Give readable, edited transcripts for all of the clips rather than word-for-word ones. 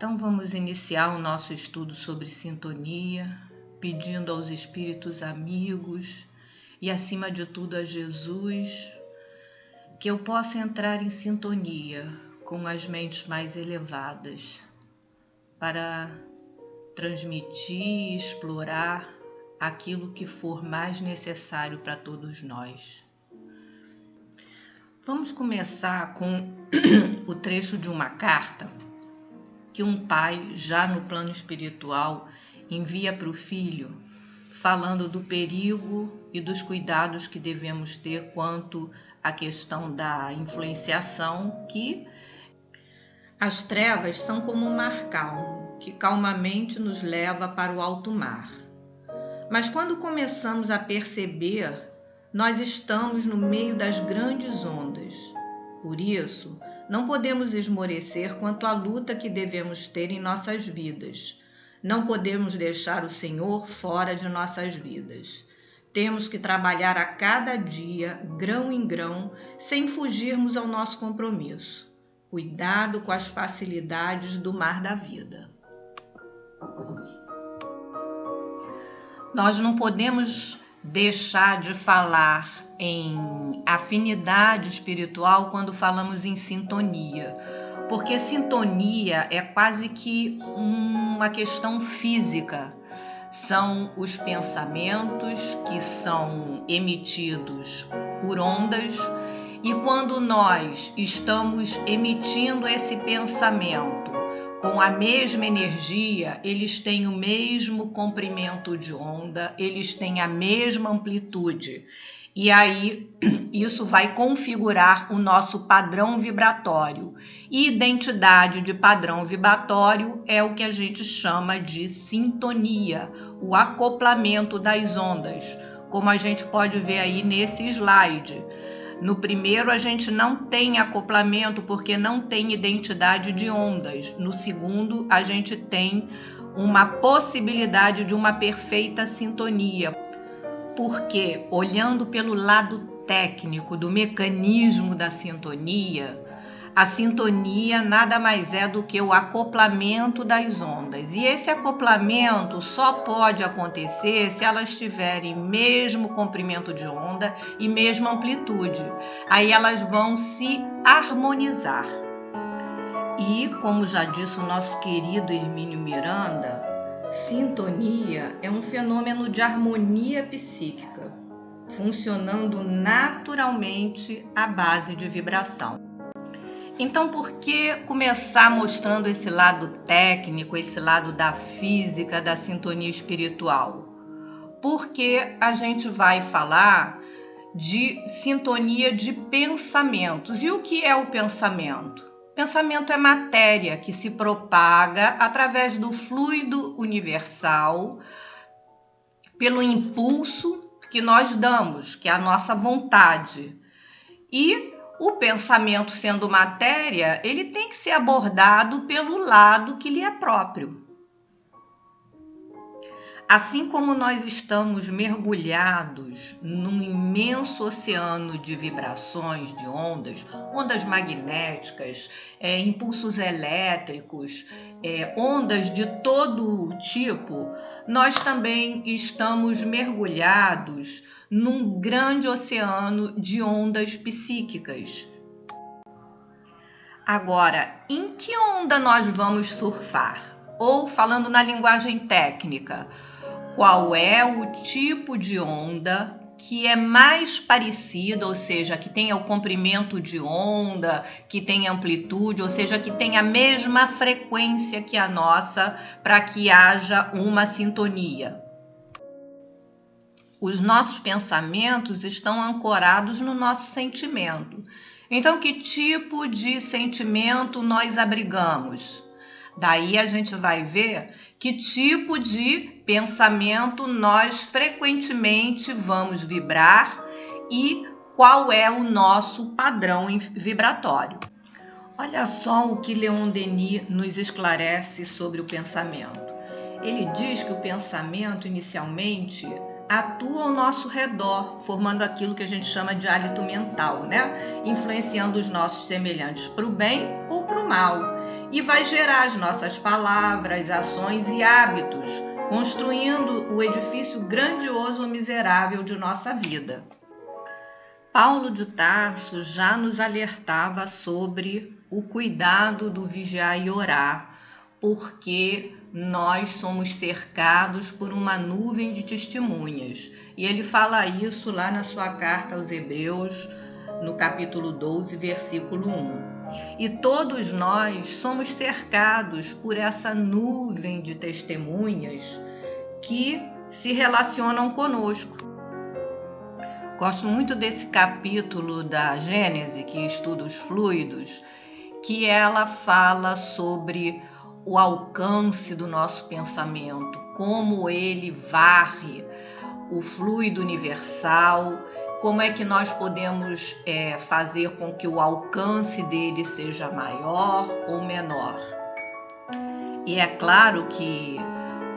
Então vamos iniciar o nosso estudo sobre sintonia, pedindo aos espíritos amigos e acima de tudo a Jesus que eu possa entrar em sintonia com as mentes mais elevadas para transmitir e explorar aquilo que for mais necessário para todos nós. Vamos começar com o trecho de uma carta que um pai, já no plano espiritual, envia para o filho, falando do perigo e dos cuidados que devemos ter quanto à questão da influenciação, que as trevas são como um mar calmo, que calmamente nos leva para o alto mar. Mas quando começamos a perceber, nós estamos no meio das grandes ondas. Por isso, não podemos esmorecer quanto à luta que devemos ter em nossas vidas. Não podemos deixar o Senhor fora de nossas vidas. Temos que trabalhar a cada dia, grão em grão, sem fugirmos ao nosso compromisso. Cuidado com as facilidades do mar da vida. Nós não podemos deixar de falar em afinidade espiritual quando falamos em sintonia, porque sintonia é quase que uma questão física. São os pensamentos que são emitidos por ondas, e quando nós estamos emitindo esse pensamento com a mesma energia, eles têm o mesmo comprimento de onda, eles têm a mesma amplitude. E aí, isso vai configurar o nosso padrão vibratório. E identidade de padrão vibratório é o que a gente chama de sintonia, o acoplamento das ondas, como a gente pode ver aí nesse slide. No primeiro, a gente não tem acoplamento porque não tem identidade de ondas. No segundo, a gente tem uma possibilidade de uma perfeita sintonia. Porque, olhando pelo lado técnico do mecanismo da sintonia, a sintonia nada mais é do que o acoplamento das ondas. E esse acoplamento só pode acontecer se elas tiverem mesmo comprimento de onda e mesma amplitude. Aí elas vão se harmonizar. E, como já disse o nosso querido Hermínio Miranda, sintonia é um fenômeno de harmonia psíquica, funcionando naturalmente à base de vibração. Então, por que começar mostrando esse lado técnico, esse lado da física, da sintonia espiritual? Porque a gente vai falar de sintonia de pensamentos. E o que é o pensamento? Pensamento é matéria que se propaga através do fluido universal, pelo impulso que nós damos, que é a nossa vontade. E o pensamento, sendo matéria, ele tem que ser abordado pelo lado que lhe é próprio. Assim como nós estamos mergulhados num imenso oceano de vibrações, de ondas, ondas magnéticas, impulsos elétricos, ondas de todo tipo, nós também estamos mergulhados num grande oceano de ondas psíquicas. Agora, em que onda nós vamos surfar? Ou, falando na linguagem técnica, qual é o tipo de onda que é mais parecida, ou seja, que tenha o comprimento de onda, que tenha amplitude, ou seja, que tenha a mesma frequência que a nossa, para que haja uma sintonia? Os nossos pensamentos estão ancorados no nosso sentimento. Então, que tipo de sentimento nós abrigamos? Daí a gente vai ver que tipo de pensamento nós frequentemente vamos vibrar e qual é o nosso padrão vibratório. Olha só o que Leon Denis nos esclarece sobre o pensamento. Ele diz que o pensamento, inicialmente, atua ao nosso redor, formando aquilo que a gente chama de hálito mental, né? Influenciando os nossos semelhantes para o bem ou para o mal. e vai gerar as nossas palavras, ações e hábitos, construindo o edifício grandioso ou miserável de nossa vida. Paulo de Tarso já nos alertava sobre o cuidado do vigiar e orar, porque nós somos cercados por uma nuvem de testemunhas. E ele fala isso lá na sua carta aos Hebreus, no capítulo 12, versículo 1. E todos nós somos cercados por essa nuvem de testemunhas que se relacionam conosco. Gosto muito desse capítulo da Gênese, que estuda os fluidos, que ela fala sobre o alcance do nosso pensamento, como ele varre o fluido universal, como é que nós podemos fazer com que o alcance dele seja maior ou menor. E é claro que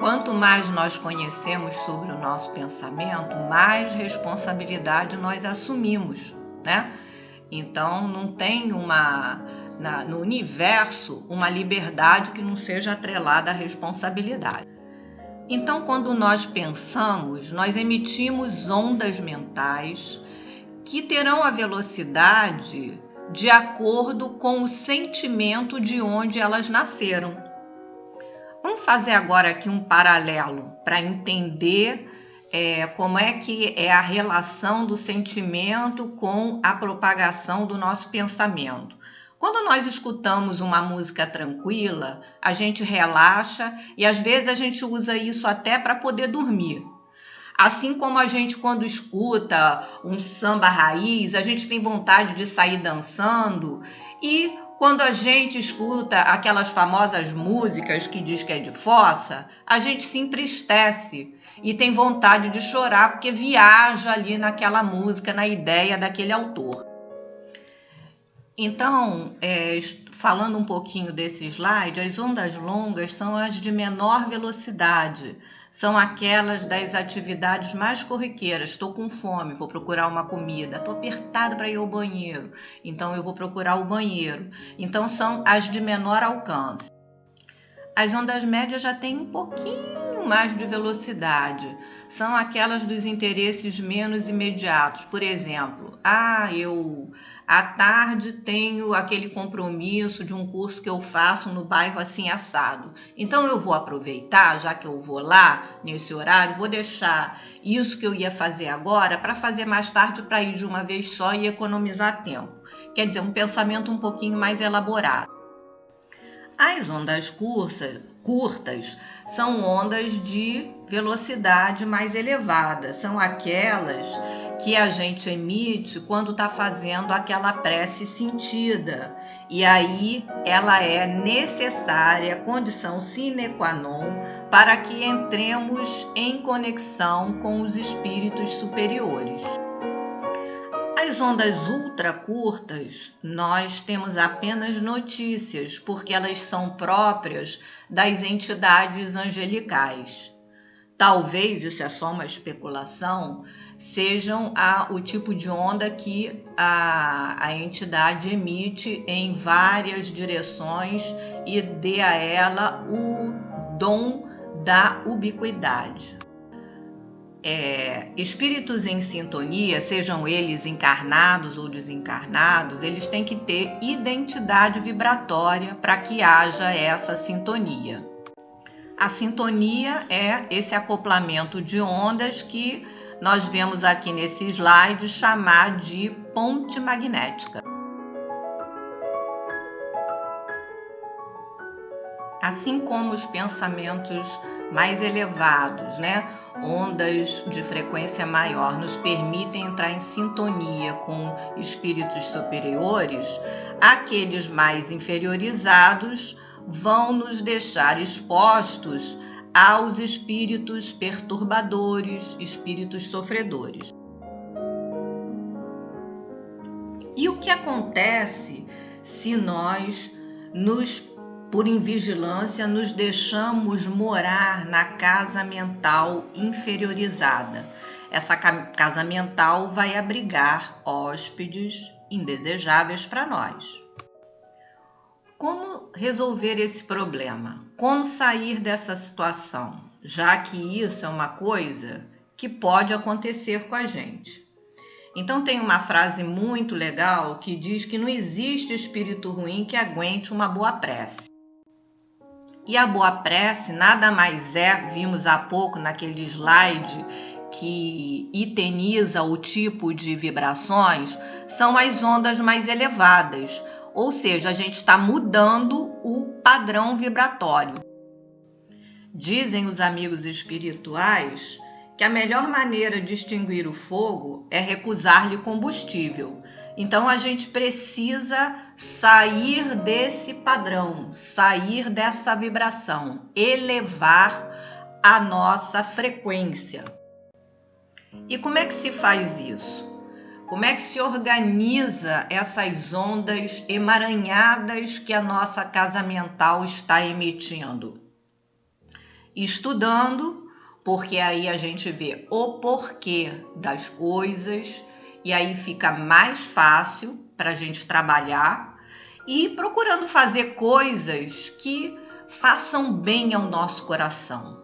quanto mais nós conhecemos sobre o nosso pensamento, mais responsabilidade nós assumimos, né? Então não tem no universo uma liberdade que não seja atrelada à responsabilidade. Então, quando nós pensamos, nós emitimos ondas mentais que terão a velocidade de acordo com o sentimento de onde elas nasceram. Vamos fazer agora aqui um paralelo para entender como é que é a relação do sentimento com a propagação do nosso pensamento. Quando nós escutamos uma música tranquila, a gente relaxa e às vezes a gente usa isso até para poder dormir. Assim como a gente, quando escuta um samba raiz, a gente tem vontade de sair dançando, e quando a gente escuta aquelas famosas músicas que diz que é de fossa, a gente se entristece e tem vontade de chorar porque viaja ali naquela música, na ideia daquele autor. Então, falando um pouquinho desse slide, as ondas longas são as de menor velocidade, são aquelas das atividades mais corriqueiras. Estou com fome, vou procurar uma comida. Estou apertado para ir ao banheiro, então eu vou procurar o banheiro. Então, são as de menor alcance. As ondas médias já têm um pouquinho mais de velocidade. São aquelas dos interesses menos imediatos. Por exemplo, eu à tarde tenho aquele compromisso de um curso que eu faço no bairro assim assado. Então eu vou aproveitar, já que eu vou lá nesse horário, vou deixar isso que eu ia fazer agora para fazer mais tarde, para ir de uma vez só e economizar tempo. Quer dizer, um pensamento um pouquinho mais elaborado. As ondas curtas são ondas de velocidade mais elevada, são aquelas que a gente emite quando está fazendo aquela prece sentida. E aí ela é necessária, condição sine qua non, para que entremos em conexão com os espíritos superiores. As ondas ultracurtas, nós temos apenas notícias, porque elas são próprias das entidades angelicais. Talvez, isso é só uma especulação, sejam o tipo de onda que a entidade emite em várias direções e dê a ela o dom da ubiquidade. Espíritos em sintonia, sejam eles encarnados ou desencarnados, eles têm que ter identidade vibratória para que haja essa sintonia. A sintonia é esse acoplamento de ondas que nós vemos aqui nesse slide chamar de ponte magnética. Assim como os pensamentos mais elevados, ondas de frequência maior, nos permitem entrar em sintonia com espíritos superiores, aqueles mais inferiorizados vão nos deixar expostos aos espíritos perturbadores, espíritos sofredores. E o que acontece se nós, por invigilância, nos deixamos morar na casa mental inferiorizada? Essa casa mental vai abrigar hóspedes indesejáveis para nós. como resolver esse problema? Como sair dessa situação? Já que isso é uma coisa que pode acontecer com a gente. Então tem uma frase muito legal que diz que não existe espírito ruim que aguente uma boa prece. E a boa prece nada mais é, vimos há pouco naquele slide que iteniza o tipo de vibrações, são as ondas mais elevadas, ou seja, a gente está mudando o padrão vibratório. Dizem os amigos espirituais que a melhor maneira de extinguir o fogo é recusar-lhe combustível. Então a gente precisa sair desse padrão, sair dessa vibração, elevar a nossa frequência. E como é que se faz isso? Como é que se organiza essas ondas emaranhadas que a nossa casa mental está emitindo? Estudando, porque aí a gente vê o porquê das coisas e aí fica mais fácil para a gente trabalhar, e procurando fazer coisas que façam bem ao nosso coração.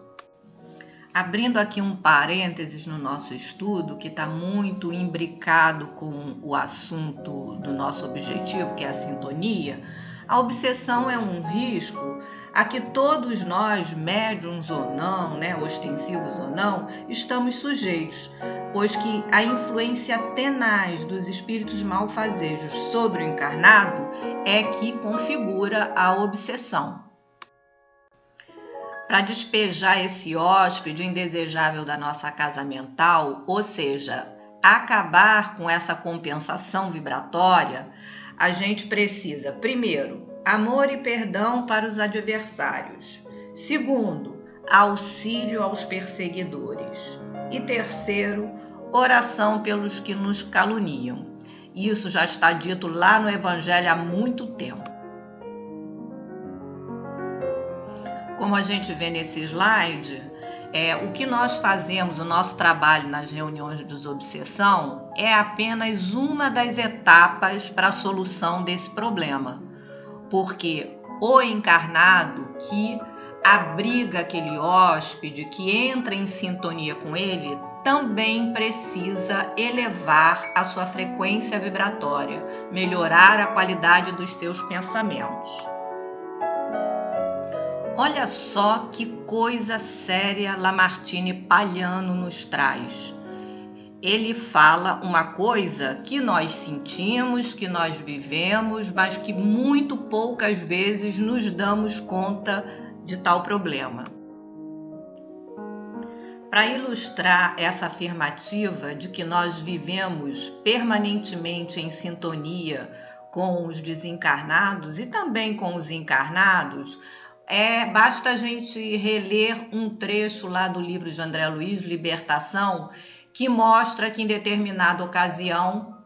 Abrindo aqui um parênteses no nosso estudo, que está muito imbricado com o assunto do nosso objetivo, que é a sintonia, a obsessão é um risco a que todos nós, médiums ou não, ostensivos ou não, estamos sujeitos, pois que a influência tenaz dos espíritos malfazejos sobre o encarnado é que configura a obsessão. Para despejar esse hóspede indesejável da nossa casa mental, ou seja, acabar com essa compensação vibratória, a gente precisa, primeiro, amor e perdão para os adversários. Segundo, auxílio aos perseguidores. E terceiro, oração pelos que nos caluniam. Isso já está dito lá no Evangelho há muito tempo. Como a gente vê nesse slide, o que nós fazemos, o nosso trabalho nas reuniões de desobsessão, é apenas uma das etapas para a solução desse problema. Porque o encarnado que abriga aquele hóspede, que entra em sintonia com ele, também precisa elevar a sua frequência vibratória, melhorar a qualidade dos seus pensamentos. Olha só que coisa séria Lamartine Palhano nos traz. Ele fala uma coisa que nós sentimos, que nós vivemos, mas que muito poucas vezes nos damos conta de tal problema. Para ilustrar essa afirmativa de que nós vivemos permanentemente em sintonia com os desencarnados e também com os encarnados, basta a gente reler um trecho lá do livro de André Luiz, Libertação, que mostra que em determinada ocasião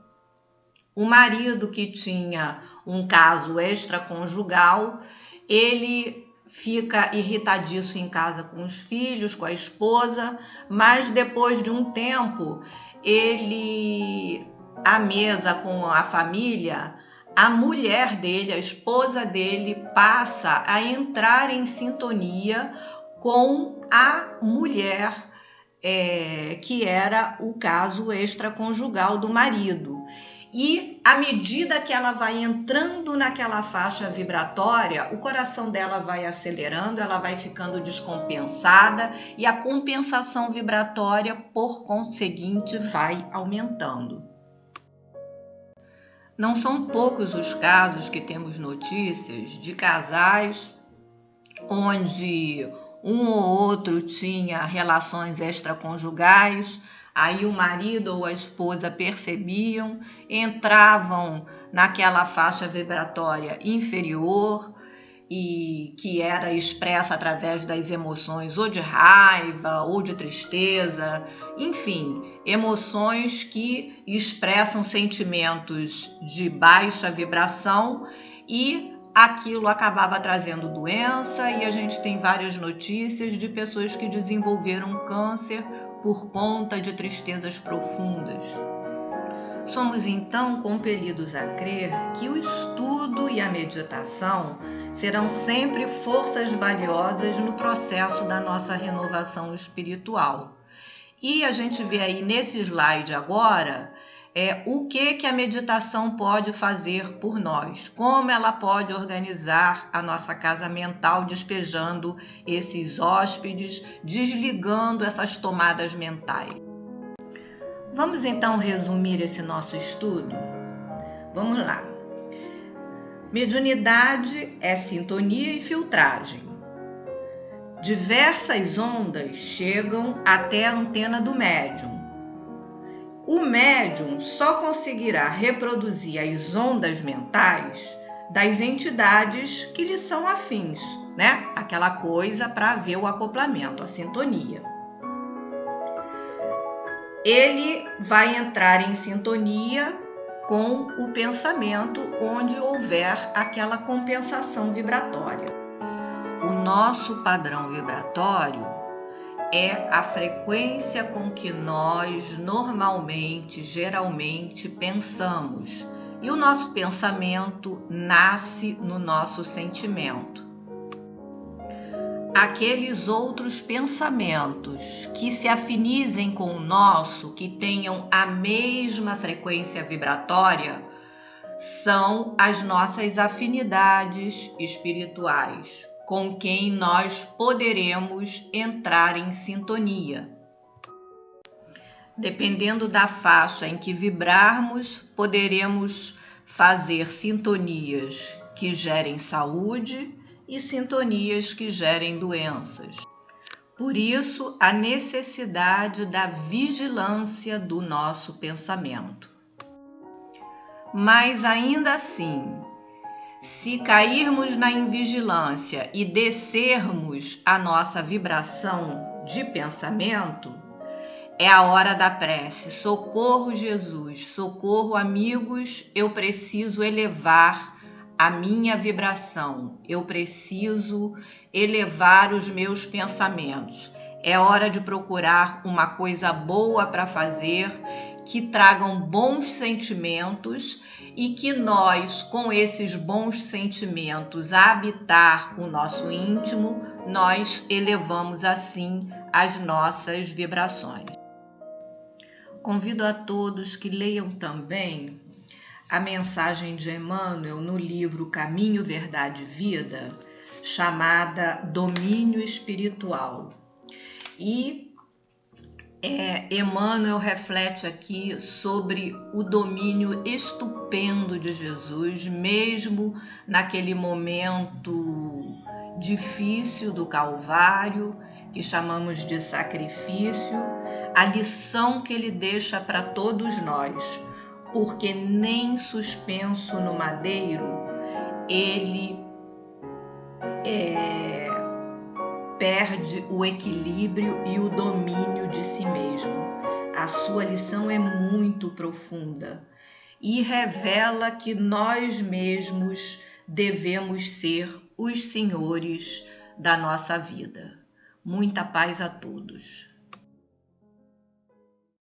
o marido que tinha um caso extraconjugal, ele fica irritadiço em casa com os filhos, com a esposa, mas depois de um tempo, ele, à mesa com a família, a mulher dele, a esposa dele, passa a entrar em sintonia com a mulher que era o caso extraconjugal do marido. E à medida que ela vai entrando naquela faixa vibratória, o coração dela vai acelerando, ela vai ficando descompensada e a compensação vibratória, por conseguinte, vai aumentando. Não são poucos os casos que temos notícias de casais onde um ou outro tinha relações extraconjugais, aí o marido ou a esposa percebiam, entravam naquela faixa vibratória inferior e que era expressa através das emoções ou de raiva ou de tristeza, enfim, emoções que expressam sentimentos de baixa vibração, e aquilo acabava trazendo doença, e a gente tem várias notícias de pessoas que desenvolveram câncer por conta de tristezas profundas. Somos então compelidos a crer que o estudo estudo e a meditação serão sempre forças valiosas no processo da nossa renovação espiritual. E a gente vê aí nesse slide agora o que a meditação pode fazer por nós, como ela pode organizar a nossa casa mental, despejando esses hóspedes, desligando essas tomadas mentais. Vamos então resumir esse nosso estudo? Vamos lá. Mediunidade é sintonia e filtragem. Diversas ondas chegam até a antena do médium. O médium só conseguirá reproduzir as ondas mentais das entidades que lhe são afins, né? Aquela coisa para ver o acoplamento, a sintonia. Ele vai entrar em sintonia com o pensamento onde houver aquela compensação vibratória. O nosso padrão vibratório é a frequência com que nós normalmente, geralmente pensamos. E o nosso pensamento nasce no nosso sentimento. Aqueles outros pensamentos que se afinizem com o nosso, que tenham a mesma frequência vibratória, são as nossas afinidades espirituais, com quem nós poderemos entrar em sintonia. Dependendo da faixa em que vibrarmos, poderemos fazer sintonias que gerem saúde e sintonias que gerem doenças. Por isso, a necessidade da vigilância do nosso pensamento. Mas ainda assim, se cairmos na invigilância e descermos a nossa vibração de pensamento, é a hora da prece. Socorro, Jesus, socorro, amigos, eu preciso elevar a minha vibração, eu preciso elevar os meus pensamentos. É hora de procurar uma coisa boa para fazer, que tragam bons sentimentos e que nós, com esses bons sentimentos a habitar o nosso íntimo, nós elevamos assim as nossas vibrações. Convido a todos que leiam também a mensagem de Emmanuel no livro Caminho, Verdade e Vida, chamada Domínio Espiritual. E Emmanuel reflete aqui sobre o domínio estupendo de Jesus, mesmo naquele momento difícil do Calvário, que chamamos de sacrifício, a lição que ele deixa para todos nós, porque nem suspenso no madeiro ele perde o equilíbrio e o domínio de si mesmo. A sua lição é muito profunda e revela que nós mesmos devemos ser os senhores da nossa vida. Muita paz a todos.